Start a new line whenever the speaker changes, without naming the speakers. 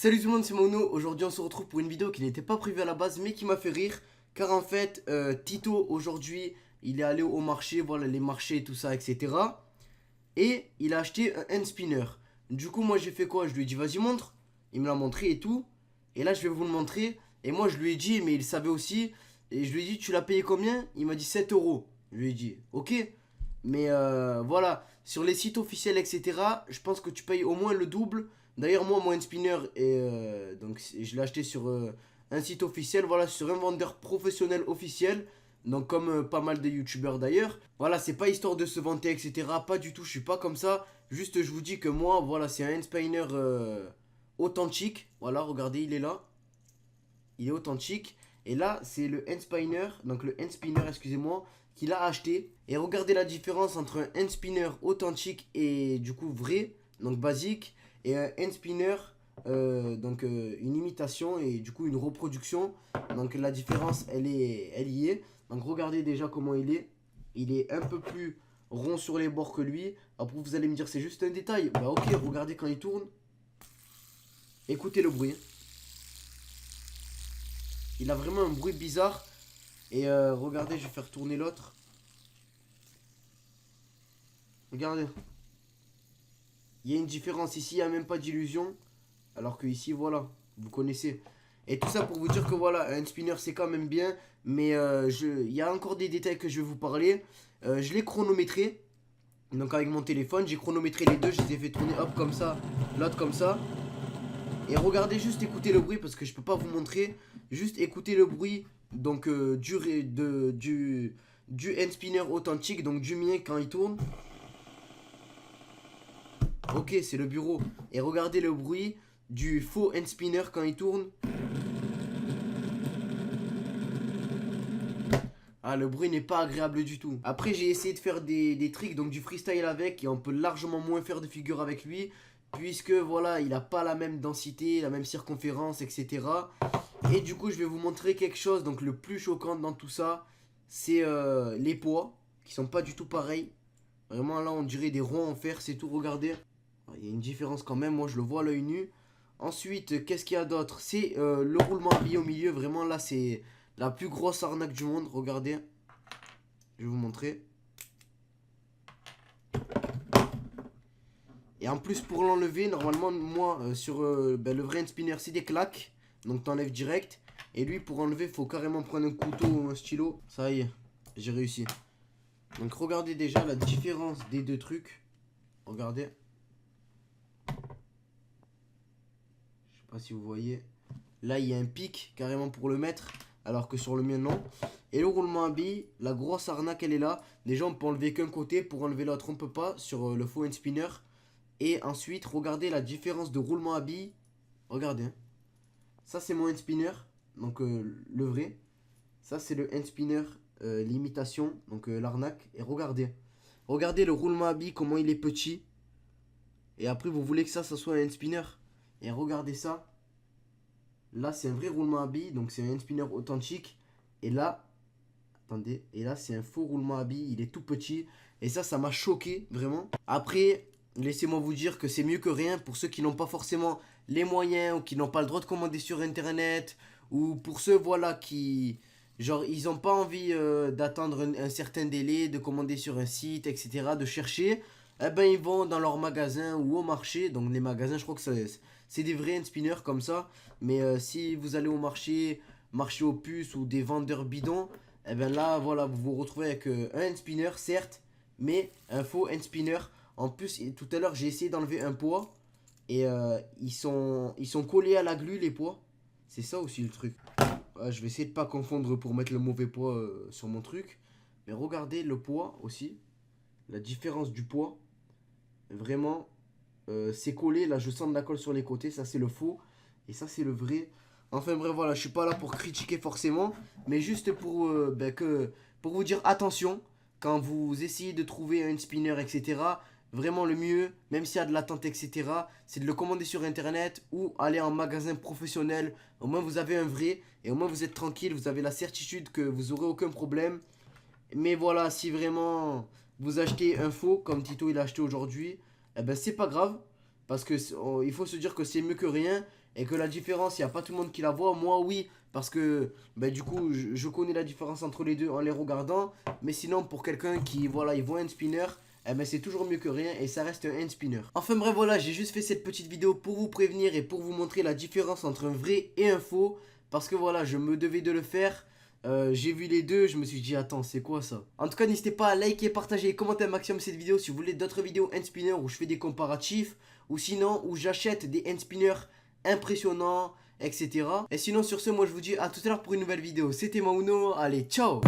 Salut tout le monde, c'est Mono. Aujourd'hui on se retrouve pour une vidéo qui n'était pas prévue à la base mais qui m'a fait rire. Car en fait Tito aujourd'hui il est allé au marché, voilà les marchés tout ça etc. Et il a acheté un hand spinner. Du coup moi j'ai fait quoi? Je lui ai dit vas-y montre. Il me l'a montré et tout. Et là je vais vous le montrer. Et moi je lui ai dit, mais il savait aussi. Et je lui ai dit tu l'as payé combien? Il m'a dit 7 euros. Je lui ai dit ok. Mais voilà, sur les sites officiels, etc., je pense que tu payes au moins le double. D'ailleurs, moi, mon hand spinner, donc, je l'ai acheté sur un site officiel, voilà, sur un vendeur professionnel officiel. Donc, comme pas mal de youtubeurs d'ailleurs. Voilà, c'est pas histoire de se vanter, etc. Pas du tout, je suis pas comme ça. Juste, je vous dis que moi, voilà, c'est un hand spinner authentique. Voilà, regardez, il est là. Il est authentique. Et là, c'est le hand spinner, donc le hand spinner, excusez-moi, qu'il a acheté. Et regardez la différence entre un hand spinner authentique et du coup vrai, donc basique, et un hand spinner, une imitation et du coup une reproduction. Donc la différence, elle y est. Donc regardez déjà comment il est. Il est un peu plus rond sur les bords que lui. Après, vous allez me dire, c'est juste un détail. Bah ok, regardez quand il tourne. Écoutez le bruit. Il a vraiment un bruit bizarre. Et regardez, je vais faire tourner l'autre. Regardez. Il y a une différence. Ici, il n'y a même pas d'illusion. Alors que ici, voilà. Vous connaissez. Et tout ça pour vous dire que voilà, un spinner, c'est quand même bien. Mais il y a encore des détails que je vais vous parler. Je l'ai chronométré. Donc avec mon téléphone, j'ai chronométré les deux. Je les ai fait tourner, hop, comme ça. L'autre comme ça. Et regardez, juste écoutez le bruit parce que je peux pas vous montrer. Juste écoutez le bruit donc du hand spinner authentique, donc du mien quand il tourne. Ok, c'est le bureau. Et regardez le bruit du faux hand spinner quand il tourne. Ah, le bruit n'est pas agréable du tout. Après, j'ai essayé de faire des tricks, donc du freestyle avec, et on peut largement moins faire de figures avec lui, puisque voilà, il n'a pas la même densité, la même circonférence, etc. Et du coup, je vais vous montrer quelque chose, donc le plus choquant dans tout ça, c'est les poids, qui sont pas du tout pareils. Vraiment, là, on dirait des ronds en fer, c'est tout, regardez. Il y a une différence quand même, moi je le vois à l'œil nu. Ensuite, qu'est-ce qu'il y a d'autre? C'est le roulement habillé au milieu, vraiment là, c'est la plus grosse arnaque du monde, regardez. Je vais vous montrer. Et en plus, pour l'enlever, normalement, moi, sur le vrai hand spinner, c'est des claques. Donc, t'enlèves direct. Et lui, pour enlever, il faut carrément prendre un couteau ou un stylo. Ça y est, j'ai réussi. Donc, regardez déjà la différence des deux trucs. Regardez. Je sais pas si vous voyez. Là, il y a un pic carrément pour le mettre. Alors que sur le mien, non. Et le roulement à billes, la grosse arnaque, elle est là. Déjà, on peut enlever qu'un côté. Pour enlever l'autre, on peut pas. Sur le faux hand spinner. Et ensuite, regardez la différence de roulement à billes. Regardez. Hein. Ça, c'est mon hand spinner. Donc, le vrai. Ça, c'est le hand spinner, l'imitation. Donc, l'arnaque. Et regardez. Regardez le roulement à billes, comment il est petit. Et après, vous voulez que ça soit un hand spinner. Et regardez ça. Là, c'est un vrai roulement à billes. Donc, c'est un hand spinner authentique. Et là, attendez. Et là, c'est un faux roulement à billes. Il est tout petit. Et ça m'a choqué, vraiment. Après, laissez-moi vous dire que c'est mieux que rien pour ceux qui n'ont pas forcément les moyens ou qui n'ont pas le droit de commander sur internet, ou pour ceux voilà qui genre ils n'ont pas envie d'attendre un certain délai, de commander sur un site, etc., de chercher. Eh ben ils vont dans leur magasin ou au marché. Donc les magasins, je crois que c'est des vrais hand spinners comme ça. Mais si vous allez au marché, marché aux puces ou des vendeurs bidons, eh ben là voilà, vous vous retrouvez avec un hand spinner certes, mais un faux hand spinner. En plus, tout à l'heure, j'ai essayé d'enlever un poids. Et ils sont collés à la glu, les poids. C'est ça aussi le truc. Ouais, je vais essayer de pas confondre pour mettre le mauvais poids sur mon truc. Mais regardez le poids aussi. La différence du poids. Vraiment, c'est collé. Là, je sens de la colle sur les côtés. Ça, c'est le faux. Et ça, c'est le vrai. Enfin bref, voilà, je suis pas là pour critiquer forcément. Mais juste pour vous dire attention. Quand vous essayez de trouver un spinner, etc., vraiment le mieux, même s'il y a de l'attente, etc., c'est de le commander sur internet ou aller en magasin professionnel. Au moins vous avez un vrai et au moins vous êtes tranquille, vous avez la certitude que vous aurez aucun problème. Mais voilà, si vraiment vous achetez un faux, comme Tito il a acheté aujourd'hui, eh ben c'est pas grave. Parce que il faut se dire que c'est mieux que rien. et que la différence, il n'y a pas tout le monde qui la voit. Moi, oui, parce que bah, du coup, je connais la différence entre les deux en les regardant. Mais sinon, pour quelqu'un qui, voilà, il voit un spinner, eh ben, c'est toujours mieux que rien et ça reste un hand spinner. Enfin bref, voilà, j'ai juste fait cette petite vidéo pour vous prévenir et pour vous montrer la différence entre un vrai et un faux. Parce que voilà, je me devais de le faire. J'ai vu les deux, je me suis dit attends c'est quoi ça. En tout cas n'hésitez pas à liker, partager et commenter un maximum cette vidéo si vous voulez d'autres vidéos hand spinner où je fais des comparatifs. Ou sinon où j'achète des hand spinners impressionnants, etc. Et sinon sur ce moi je vous dis à tout à l'heure pour une nouvelle vidéo. C'était Mauno, allez ciao.